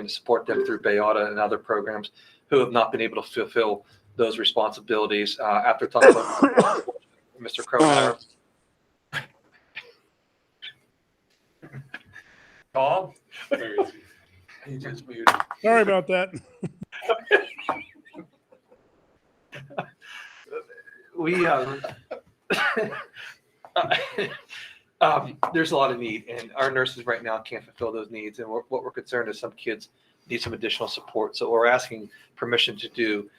to support them through Bayauta and other programs who have not been able to fulfill those responsibilities. After talking about Mr. Crow, Tom? He just muted. Sorry about that. We there's a lot of need, and our nurses right now can't fulfill those needs. And what we're concerned is some kids need some additional support. So what we're asking permission to do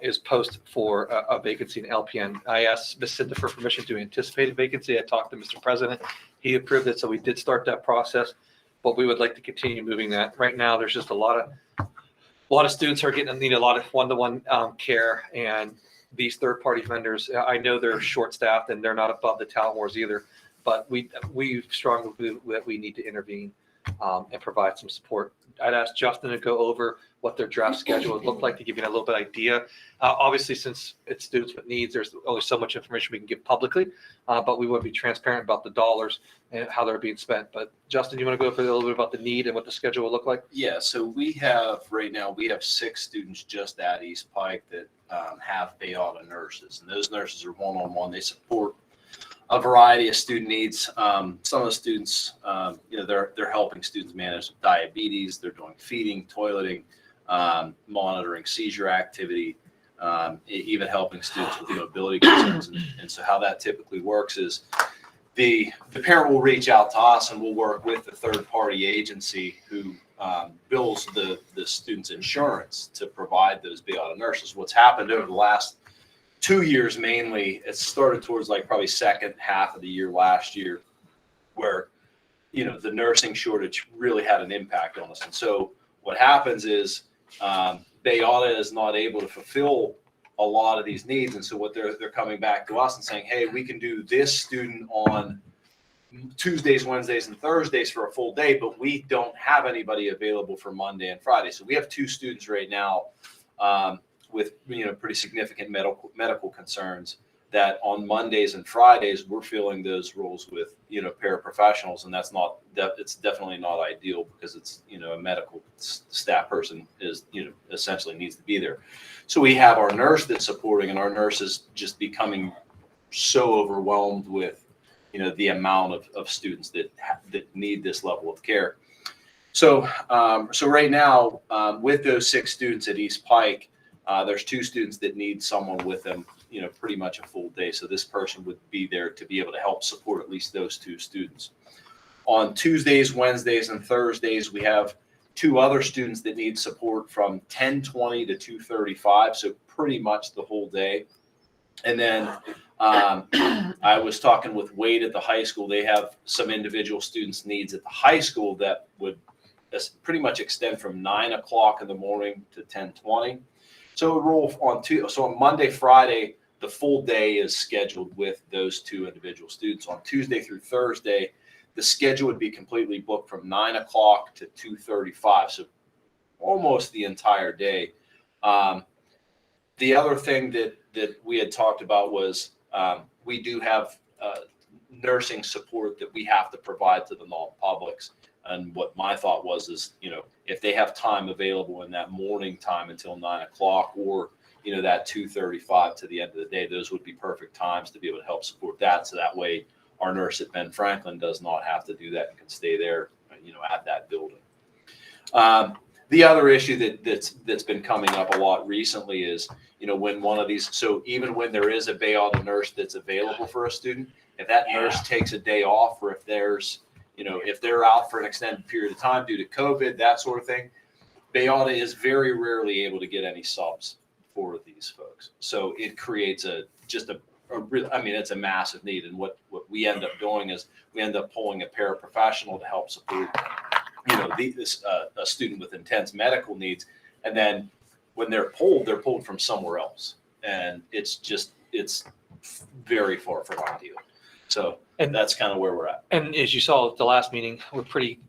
is post for a vacancy in LPN. I asked Ms. Cinda for permission to anticipate a vacancy. I talked to Mr. President. He approved it, so we did start that process. But we would like to continue moving that. Right now, there's just a lot of students are need a lot of one-to-one care, and these third-party vendors, I know they're short-staffed and they're not above the talent wars either. But we strongly believe that we need to intervene and provide some support. I'd ask Justin to go over what their draft schedule would look like to give you a little bit idea. Obviously, since it's students with needs, there's only so much information we can give publicly, but we want to be transparent about the dollars and how they're being spent. But Justin, you want to go over a little bit about the need and what the schedule will look like? Yeah, so we have 6 students just at East Pike that have Bayauta nurses, and those nurses are one-on-one. They support a variety of student needs. Some of the students, they're helping students manage diabetes. They're doing feeding, toileting, monitoring seizure activity, even helping students with mobility concerns. And so how that typically works is the parent will reach out to us, and we'll work with the third-party agency who bills the student's insurance to provide those Bayauta nurses. What's happened over the last 2 years mainly, it started towards probably second half of the year last year, where the nursing shortage really had an impact on us. And so what happens is Bayauta is not able to fulfill a lot of these needs, and so what they're coming back to us and saying, hey, we can do this student on Tuesdays, Wednesdays, and Thursdays for a full day, but we don't have anybody available for Monday and Friday. So we have 2 students right now with pretty significant medical concerns that on Mondays and Fridays we're filling those roles with paraprofessionals, and it's definitely not ideal because it's a medical staff person is essentially needs to be there. So we have our nurse that's supporting, and our nurse is just becoming so overwhelmed with the amount of students that need this level of care. So right now with those 6 students at East Pike, there's 2 students that need someone with them, pretty much a full day. So this person would be there to be able to help support at least those 2 students. On Tuesdays, Wednesdays, and Thursdays, we have 2 other students that need support from 10:20 to 2:35. So pretty much the whole day. And then I was talking with Wade at the high school. They have some individual students' needs at the high school that would pretty much extend from 9 o'clock in the morning to 10:20. So it would roll on Monday, Friday, the full day is scheduled with those 2 individual students. On Tuesday through Thursday, the schedule would be completely booked from 9 o'clock to 2:35. So almost the entire day. The other thing that we had talked about was we do have nursing support that we have to provide to the non-publics. And what my thought was is, if they have time available in that morning time until 9 o'clock or, that 2:35 to the end of the day, those would be perfect times to be able to help support that. So that way our nurse at Ben Franklin does not have to do that and can stay there, at that building. The other issue that's been coming up a lot recently is, when one of these, so even when there is a Bayauta nurse that's available for a student, if that nurse takes a day off, or if there's, if they're out for an extended period of time due to COVID, that sort of thing, Bayauta is very rarely able to get any subs for these folks. So it creates it's a massive need. And what we end up doing is we end up pulling a paraprofessional to help support, a student with intense medical needs. And then when they're pulled from somewhere else. And it's very far from ideal. So that's kind of where we're at. And as you saw at the last meeting, we're pretty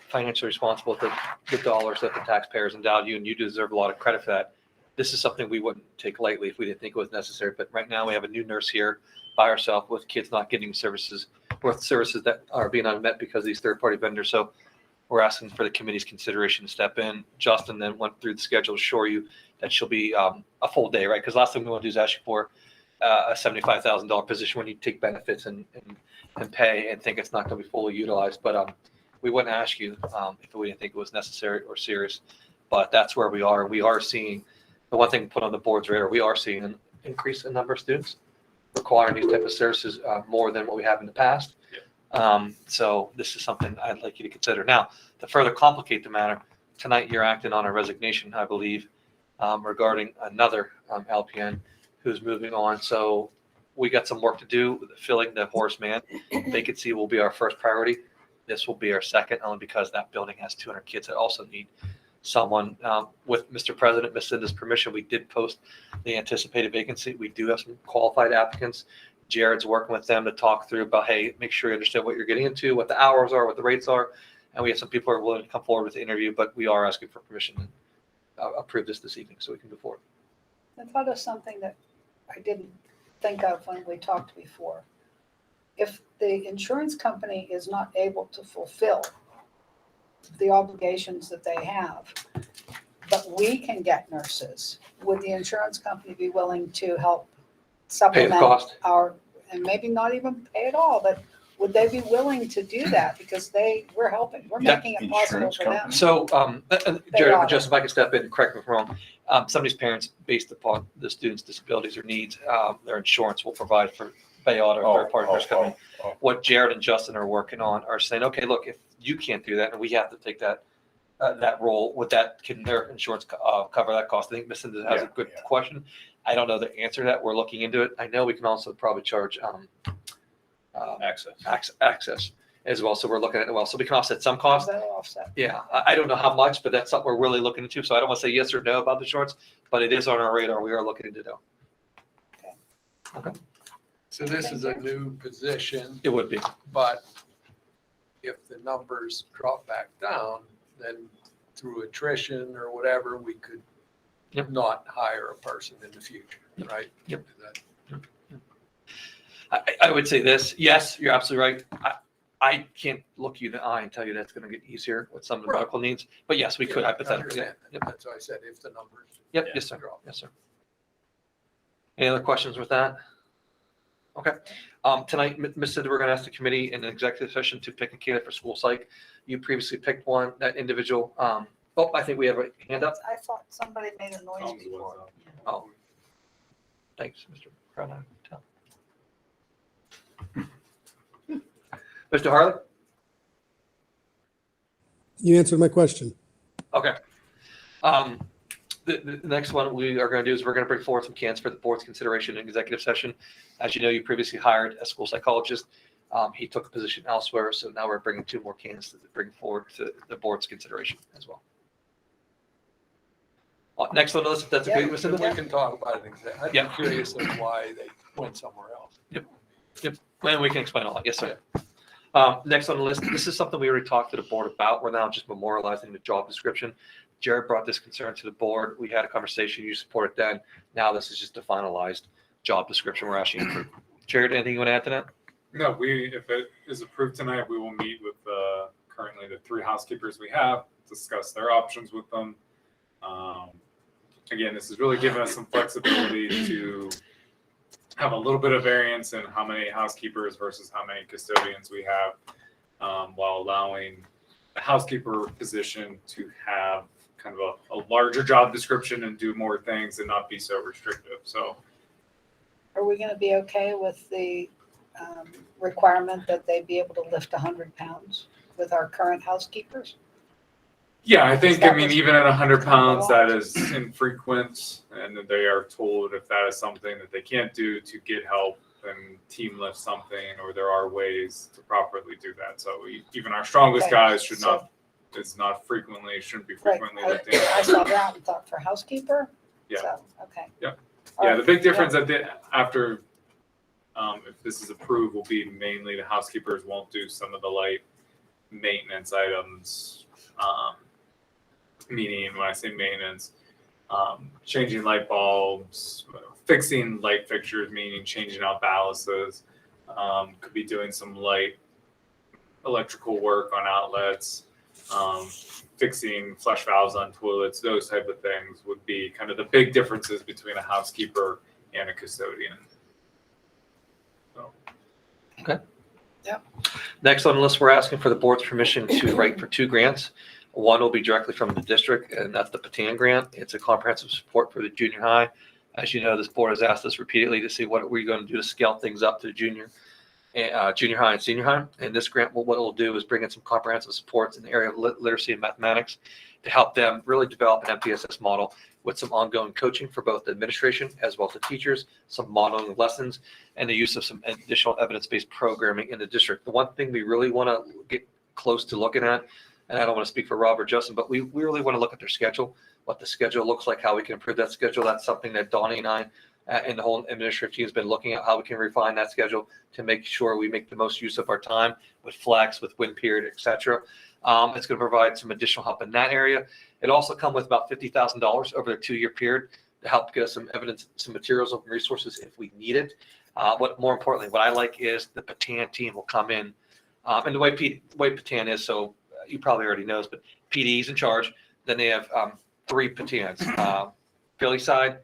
financially responsible with the dollars that the taxpayers endowed you, and you deserve a lot of credit for that. This is something we wouldn't take lightly if we didn't think it was necessary. But right now we have a new nurse here by herself with kids not getting services that are being unmet because of these third-party vendors. So we're asking for the committee's consideration to step in. Justin then went through the schedule to assure you that she'll be a full day, right? Because last thing we want to do is ask you for a $75,000 position when you take benefits and pay and think it's not going to be fully utilized. But we wouldn't ask you if we didn't think it was necessary or serious. But that's where we are. We are seeing the one thing put on the board's radar. We are seeing an increase in number of students requiring these type of services more than what we have in the past. So this is something I'd like you to consider. Now, to further complicate the matter, tonight you're acting on a resignation, I believe, regarding another LPN who's moving on. So we got some work to do with filling the Horace Mann vacancy will be our first priority. This will be our second, only because that building has 200 kids that also need someone. With Mr. President, Ms. Cinda's permission, we did post the anticipated vacancy. We do have some qualified applicants. Jared's working with them to talk through about, hey, make sure you understand what you're getting into, what the hours are, what the rates are. And we have some people who are willing to come forward with the interview, but we are asking for permission to approve this evening so we can move forward. I thought of something that I didn't think of when we talked before. If the insurance company is not able to fulfill the obligations that they have, but we can get nurses, would the insurance company be willing to help Pay the supplement cost. our, and maybe not even pay it all, but would they be willing to do that? Because we're helping, we're Yeah. making it possible Insurance for them. company? So, They Jared, are. just if I can step in, correct me if I'm wrong. Some of these parents, based upon the students' disabilities or needs, their insurance will provide for Bayauda or third party nurse company. What Jared and Justin are working on are saying, okay, look, if you can't do that and we have to take that role, can their insurance cover that cost? I think Ms. Cinda has a good Yeah. question. I don't know the answer to that. We're looking into it. I know we can also probably charge access as well. So we're looking at it well. So we can offset some costs. That'll offset. Yeah, I don't know how much, but that's something we're really looking into. So I don't want to say yes or no about the shorts, but it is on our radar. We are looking into it. So this is a new position, It would be. but if the numbers drop back down, then through attrition or whatever, we could Yep. not hire a person in the future, right? Yep. Is that- I would say this. Yes, you're absolutely right. I can't look you in the eye and tell you that's going to get easier with some of the Right. medical needs, but yes, we could Yeah, I hypothetically. Yeah. understand. Yep. That's why I said if the numbers. Yep. Yes, sir. Yes, sir. Any other questions with that? Okay. Tonight, Ms. Cinda, we're going to ask the committee in an executive session to pick a candidate for school psych. You previously picked one, that individual. I think we have a hand up. I thought somebody made a noise before. Oh, thanks, Mr. Cronin. Mr. Harley? You answered my question. Okay. The next one we are going to do is we're going to bring forward some candidates for the board's consideration in executive session. As you know, you previously hired a school psychologist. He took a position elsewhere, so now we're bringing two more candidates to bring forward to the board's consideration as well. Next on the list, if that's okay, Ms. We Cinda? can talk about it. I'd be Yeah. curious of why they went somewhere else. And we can explain all that. Yes, sir. Next on the list, this is something we already talked to the board about. We're now just memorializing the job description. Jared brought this concern to the board. We had a conversation. You supported then. Now this is just a finalized job description we're asking you for. Jared, anything you want to add to that? No, if it is approved tonight, we will meet with currently the 3 housekeepers we have, discuss their options with them. Again, this is really giving us some flexibility to have a little bit of variance in how many housekeepers versus how many custodians we have, while allowing the housekeeper position to have kind of a larger job description and do more things and not be so restrictive. So Are we gonna be okay with the requirement that they be able to lift 100 pounds with our current housekeepers? yeah, I think, That I mean, was- even at 100 pounds, that is infrequent, and that they are told if that is something that they can't do to get help and team lift something, or there are ways to properly do that. So even our strongest Okay, guys so- shouldn't be Right, frequently I lifting. I saw that and thought for housekeeper? Yeah. So, okay. Yep. All Yeah, right, the big difference after, if this is approved, will be mainly the housekeepers won't do some of the light maintenance items. Meaning, when I say maintenance, changing light bulbs, fixing light fixtures, meaning changing out ballasts, could be doing some light electrical work on outlets, fixing flush valves on toilets, those type of things would be kind of the big differences between a housekeeper and a custodian. Next on the list, we're asking for the board's permission to write for 2 grants. One will be directly from the district, and that's the Patan grant. It's a comprehensive support for the junior high. As you know, this board has asked us repeatedly to see what we're going to do to scale things up to junior high and senior high. And this grant, what it'll do is bring in some comprehensive supports in the area of literacy and mathematics to help them really develop an MTSS model with some ongoing coaching for both the administration as well as the teachers, some modeling of lessons, and the use of some additional evidence-based programming in the district. The one thing we really want to get close to looking at, and I don't want to speak for Rob or Justin, but we really want to look at their schedule, what the schedule looks like, how we can improve that schedule. That's something that Donnie and I and the whole administrative team has been looking at, how we can refine that schedule to make sure we make the most use of our time with flex, with wind period, et cetera. It's going to provide some additional help in that area. It also come with about $50,000 over a 2-year period to help get us some evidence, some materials and resources if we need it. What more importantly, what I like is the Patan team will come in. And the way Patan is, so you probably already knows, but PD is in charge. Then they have 3 Patans, Philly side,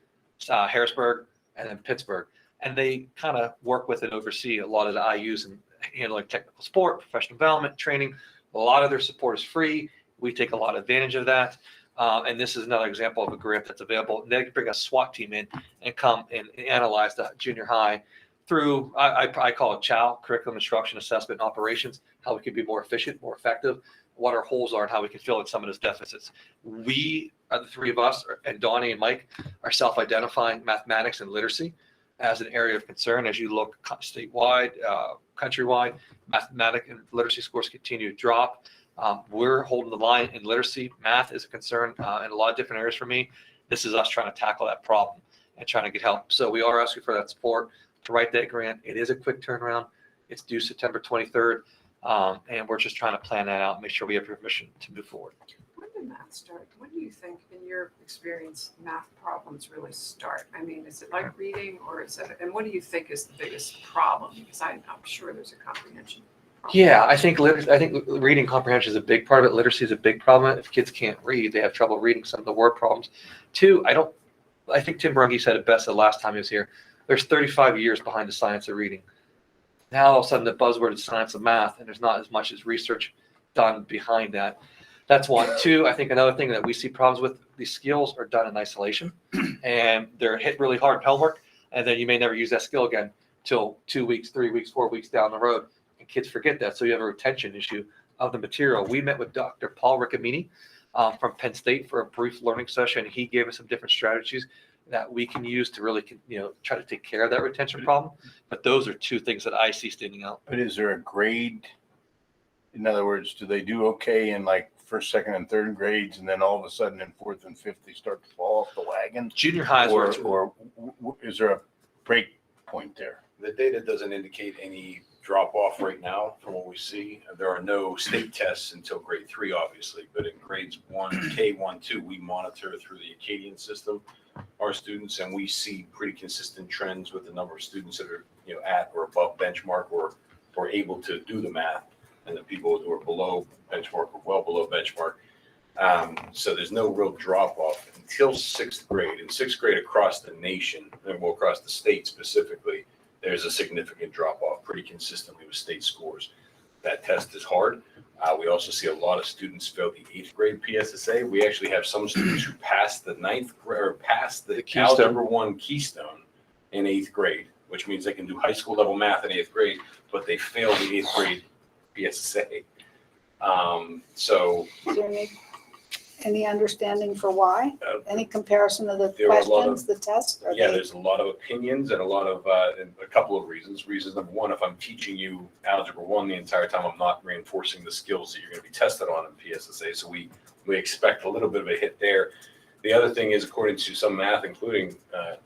Harrisburg, and then Pittsburgh. And they kind of work with and oversee a lot of the IUs and handling technical support, professional development, training. A lot of their support is free. We take a lot of advantage of that. And this is another example of a grant that's available. And they bring a SWAT team in and come and analyze the junior high through, I call it CHOW, curriculum instruction, assessment, and operations, how we can be more efficient, more effective, what our holes are, and how we can fill in some of those deficits. We, the 3 of us, and Donnie and Mike, are self-identifying mathematics and literacy as an area of concern. As you look statewide, countrywide, mathematics and literacy scores continue to drop. We're holding the line in literacy. Math is a concern in a lot of different areas for me. This is us trying to tackle that problem and trying to get help. So we are asking for that support to write that grant. It is a quick turnaround. It's due September 23rd. And we're just trying to plan that out and make sure we have permission to move forward. When did math start? When do you think, in your experience, math problems really start? I mean, is it like reading, or is it, and what do you think is the biggest problem? Because I'm sure there's a comprehension problem. Yeah, I think reading comprehension is a big part of it. Literacy is a big problem. If kids can't read, they have trouble reading some of the word problems. 2, I think Tim Runge said it best the last time he was here. There's 35 years behind the science of reading. Now all of a sudden the buzzword is science of math, and there's not as much as research done behind that. That's 1. 2, I think another thing that we see problems with, these skills are done in isolation, and they're hit really hard in homework, and then you may never use that skill again till 2 weeks, 3 weeks, 4 weeks down the road, and kids forget that. So you have a retention issue of the material. We met with Dr. Paul Riccomini from Penn State for a brief learning session. He gave us some different strategies that we can use to really, try to take care of that retention problem. But those are 2 things that I see standing out. But is there a grade? In other words, do they do okay in like 1st, 2nd, and 3rd grades, and then all of a sudden in 4th and 5th they start to fall off the wagon? Junior highs Or is there a break point there? The data doesn't indicate any drop off right now from what we see. There are no state tests until grade 3, obviously, but in grades 1, K1, 2, we monitor through the Acadian system our students, and we see pretty consistent trends with the number of students that are at or above benchmark or able to do the math, and the people who are below benchmark or well below benchmark. So there's no real drop off until 6th grade. In 6th grade across the nation, and well, across the state specifically, there's a significant drop off pretty consistently with state scores. That test is hard. We also see a lot of students fail the 8th grade PSSA. We actually have some students who passed the 9th grade or passed the Algebra 1 Keystone in 8th grade, which means they can do high school level math in 8th grade, but they fail the 8th grade PSSA. So Do you need any understanding for why? Any comparison of the there are a lot questions, the test? there's a lot of opinions and a lot of and a couple of reasons. Reason number 1, if I'm teaching you Algebra 1 the entire time, I'm not reinforcing the skills that you're going to be tested on in PSSA. So we expect a little bit of a hit there. The other thing is, according to some math, including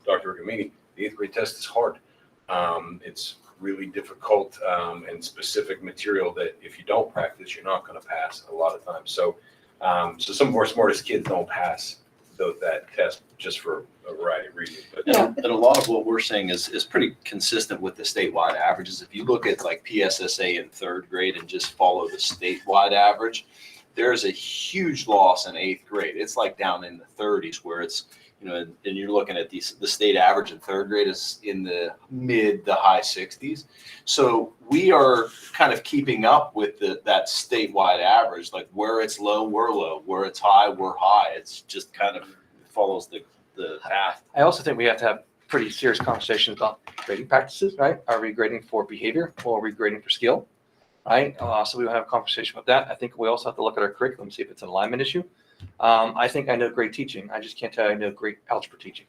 Dr. Riccomini, the 8th grade test is hard. It's really difficult and specific material that if you don't practice, you're not going to pass a lot of times. So some of our smartest kids don't pass that test just for a variety of reasons. But And a lot of what we're saying is pretty consistent with the statewide averages. If you look at like PSSA in 3rd grade and just follow the statewide average, there's a huge loss in 8th grade. It's like down in the 30s where it's, and you're looking at the state average in 3rd grade is in the mid to high 60s. So we are kind of keeping up with that statewide average, like where it's low, we're low, where it's high, we're high. It's just kind of follows the path. I also think we have to have pretty serious conversations about grading practices, right? Are we grading for behavior or are we grading for skill, right? So we will have a conversation about that. I think we also have to look at our curriculum, see if it's an alignment issue. I think I know great teaching. I just can't tell you I know great algebra teaching.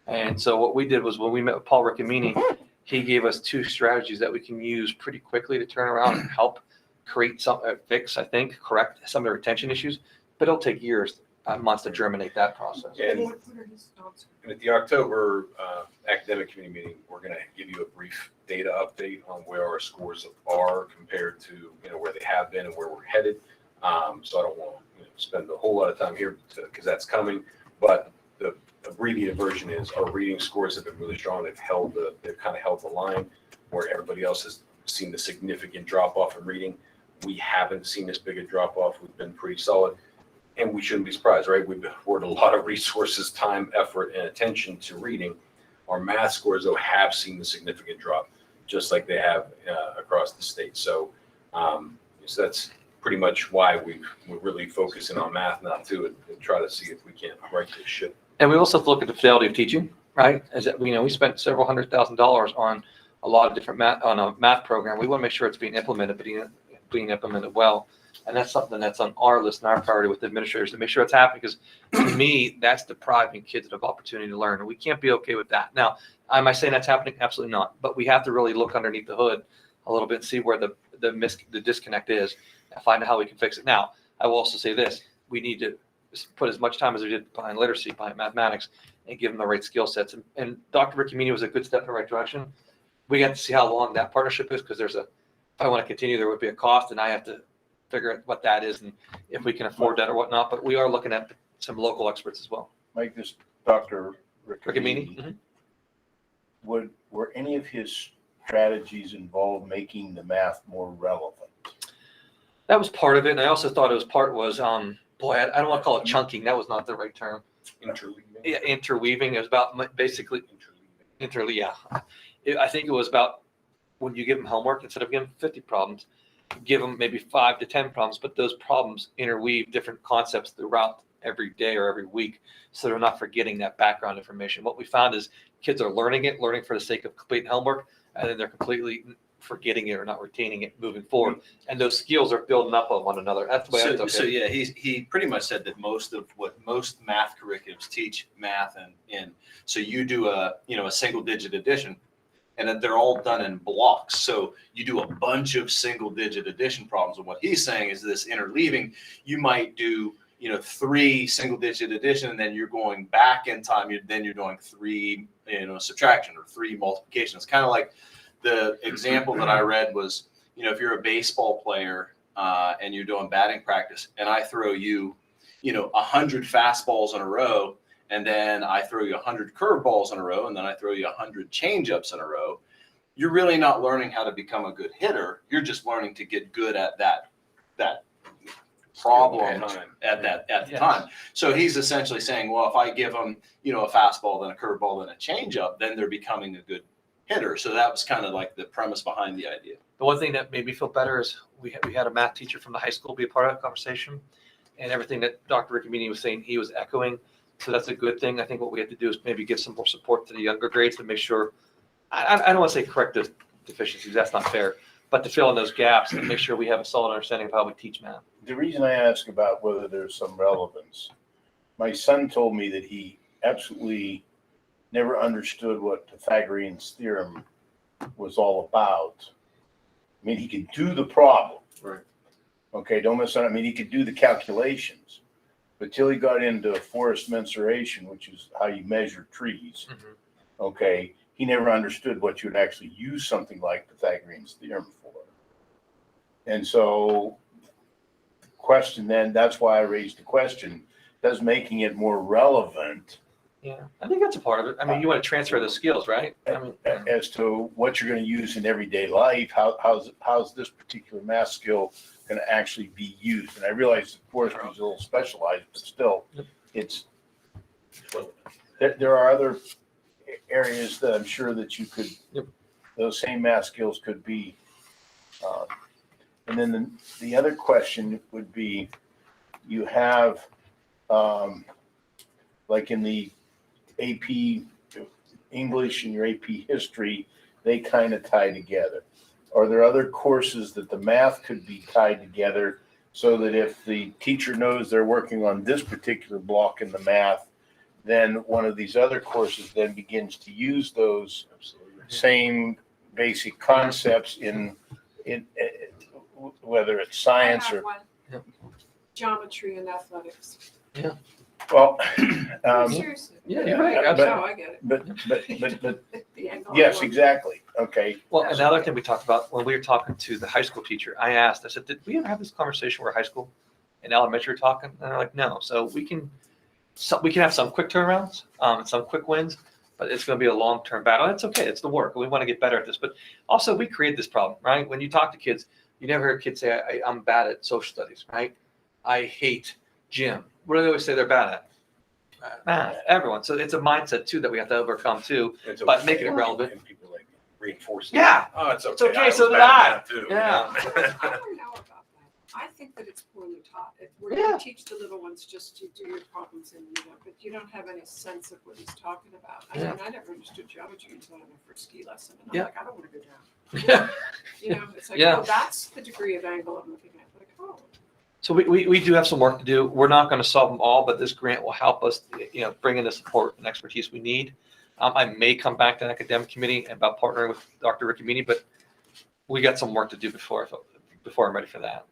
And so what we did was when we met with Paul Riccomini, he gave us 2 strategies that we can use pretty quickly to turn around and help create correct some of the retention issues, but it'll take years, months to germinate that process. And What are his thoughts? And at the October academic committee meeting, we're going to give you a brief data update on where our scores are compared to where they have been and where we're headed. So I don't want to spend a whole lot of time here because that's coming. But the abbreviated version is our reading scores have been really strong. They've kind of held the line where everybody else has seen the significant drop off in reading. We haven't seen this big a drop off. We've been pretty solid. And we shouldn't be surprised, right? We've poured a lot of resources, time, effort, and attention to reading. Our math scores, though, have seen the significant drop, just like they have across the state. So that's pretty much why we're really focusing on math now, too, and try to see if we can't right this ship. And we also have to look at the fidelity of teaching, right? As that, we spent several $100,000 on a lot of different on a math program. We want to make sure it's being implemented, being implemented well. And that's something that's on our list and our priority with administrators to make sure it's happening, because to me, that's depriving kids of opportunity to learn. And we can't be okay with that. Now, am I saying that's happening? Absolutely not. But we have to really look underneath the hood a little bit and see where the disconnect is and find out how we can fix it. Now, I will also say this. We need to put as much time as we did behind literacy, behind mathematics, and give them the right skill sets. And Dr. Riccomini was a good step in the right direction. We got to see how long that partnership is, because if I want to continue, there would be a cost, and I have to figure out what that is and if we can afford that or whatnot. But we are looking at some local experts as well. Like this Dr. Riccomini. Riccomini, were any of his strategies involved making the math more relevant? That was part of it. And I also thought I don't want to call it chunking. That was not the right term. Interleaving. Yeah, interweaving. It was about basically I think it was about when you give them homework, instead of giving 50 problems, give them maybe 5 to 10 problems, but those problems interweave different concepts throughout every day or every week, so they're not forgetting that background information. What we found is kids are learning for the sake of completing homework, and then they're completely forgetting it or not retaining it moving forward. And those skills are building up on one another. That's the way I took it. So yeah, he pretty much said that most math curriculums teach math and so you do a single digit addition, and that they're all done in blocks. So you do a bunch of single digit addition problems. And what he's saying is this interleaving, you might do 3 single digit addition, and then you're going back in time. Then you're doing 3 subtraction or 3 multiplication. It's kind of like the example that I read was, if you're a baseball player and you're doing batting practice, and I throw you, 100 fastballs in a row, and then I throw you 100 curveballs in a row, and then I throw you 100 changeups in a row, you're really not learning how to become a good hitter. You're just learning to get good at that problem at the time. So he's essentially saying, well, if I give them, a fastball, then a curveball, then a changeup, then they're becoming a good hitter. So that was kind of like the premise behind the idea. The one thing that made me feel better is we had a math teacher from the high school be a part of that conversation, and everything that Dr. Riccomini was saying, he was echoing. So that's a good thing. I think what we have to do is maybe give some more support to the younger grades to make sure, I don't want to say correct those deficiencies, that's not fair, but to fill in those gaps and make sure we have a solid understanding of how we teach math. The reason I ask about whether there's some relevance, my son told me that he absolutely never understood what Pythagorean's theorem was all about. I mean, he could do the problem. Right. Okay, don't misunderstand. I mean, he could do the calculations. But till he got into forest mensuration, which is how you measure trees, okay, he never understood what you would actually use something like Pythagorean's theorem for. And so, question then, that's why I raised the question, does making it more relevant Yeah, I think that's a part of it. I mean, you want to transfer the skills, right? I mean, As to what you're gonna use in everyday life, how's this particular math skill gonna actually be used? And I realize that forestry is a little specialized, but still, it's, there are other areas that I'm sure that you could, Yep. those same math skills could be. And then the other question would be, you have, like in the AP English and your AP History, they kind of tie together. Are there other courses that the math could be tied together so that if the teacher knows they're working on this particular block in the math, then one of these other courses then begins to use those same basic concepts in whether it's science I have or, one. Yep. Geometry and athletics. well, Seriously. yeah, you're right. That's Absolutely. how I get it. but, The angle I yes, want. exactly. Okay. Well, another thing we talked about when we were talking to the high school teacher, I said, did we ever have this conversation where high school and elementary are talking? And they're like, no. So we can have some quick turnarounds, and some quick wins, but it's going to be a long-term battle. It's okay. It's the work. We want to get better at this. But also we create this problem, right? When you talk to kids, you never hear kids say, I'm bad at social studies, right? I hate gym. What do they always say they're bad at? Math, everyone. So it's a mindset too that we have to overcome too. It's But okay. making it relevant. And people like reinforce it. Yeah. Oh, it's okay. It's okay, I so was did bad I. at that too, you Yeah. know? I don't know about that. I think that it's poorly taught. If we're Yeah. going to teach the little ones just to do your problems and, but you don't have any sense of what he's talking about. I Yeah. mean, I never understood geometry until I went for a ski lesson. And I'm Yeah. like, I don't want to go down. Yeah. It's like, Yeah. oh, that's the degree of angle I'm looking at. Like, oh, So we do have some work to do. We're not going to solve them all, but this grant will help us, bring in the support and expertise we need. I may come back to the academic committee about partnering with Dr. Ricky Meany, but we got some work to do before I'm ready for that.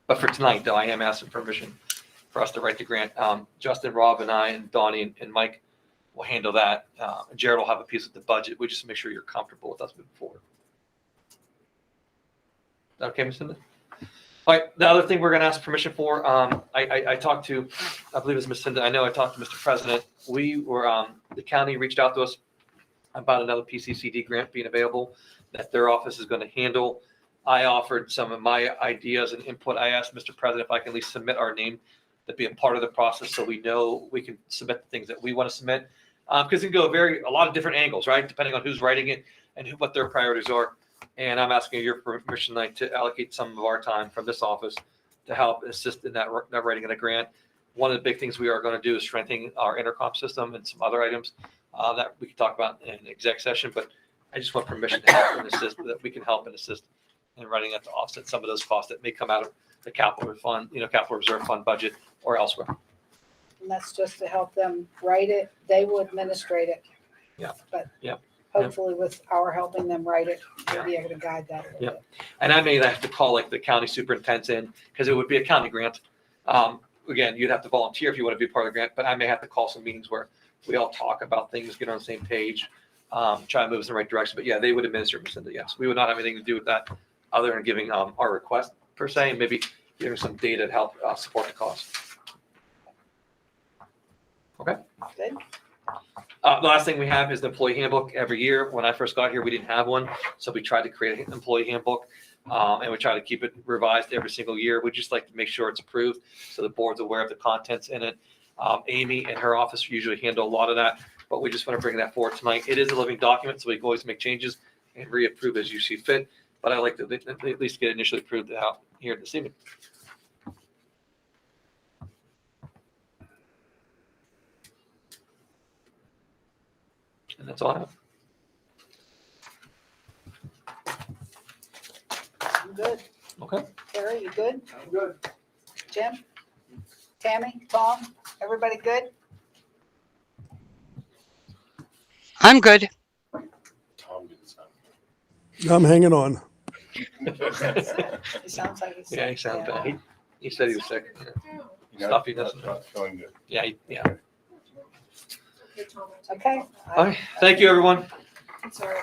But for tonight, though, I am asking permission for us to write the grant. Justin, Rob, and I, and Donnie and Mike will handle that. Jared will have a piece of the budget. We just make sure you're comfortable with us moving forward. Is that okay, Ms. Cindy? All right, the other thing we're gonna ask permission for, I talked to, I believe it's Ms. Cindy, I know I talked to Mr. President. We were, the county reached out to us about another PCCD grant being available that their office is gonna handle. I offered some of my ideas and input. I asked Mr. President if I can at least submit our name to be a part of the process so we know we can submit the things that we want to submit. Because it can go a lot of different angles, right? Depending on who's writing it and what their priorities are. And I'm asking your permission tonight to allocate some of our time from this office to help assist in that writing of the grant. One of the big things we are going to do is strengthening our intercom system and some other items that we can talk about in exec session. But I just want permission to help and assist, that we can help and assist in writing that to offset some of those costs that may come out of the capital fund, capital reserve fund budget or elsewhere. And that's just to help them write it. They will administrate it. Yeah. But Yeah. hopefully with our helping them write it, we'll be able to guide that a little Yeah. bit. And I may have to call like the county superintendent in because it would be a county grant. Again, you'd have to volunteer if you want to be part of the grant, but I may have to call some meetings where we all talk about things, get on the same page, try to move us in the right direction. But yeah, they would administer it. Yes, we would not have anything to do with that other than giving our request per se, and maybe giving some data to help support the cost. Okay. Good. The last thing we have is the employee handbook. Every year, when I first got here, we didn't have one, so we tried to create an employee handbook, and we try to keep it revised every single year. We just like to make sure it's approved, so the board's aware of the contents in it. Amy and her office usually handle a lot of that, but we just want to bring that forward tonight. It is a living document, so we can always make changes and reapprove as you see fit. But I like to at least get initially approved out here this evening. And that's all I have. I'm good. Okay. Terry, you good? I'm good. Jim? Tammy? Tom? Everybody good? I'm good. Tom gets some. I'm hanging on. He sounds like he's. Yeah, he sounds bad. He said he was sick. Yeah. You know, Stuff he doesn't know. not feeling good. Yeah. Okay. All right. Thank you, everyone. I'm sorry.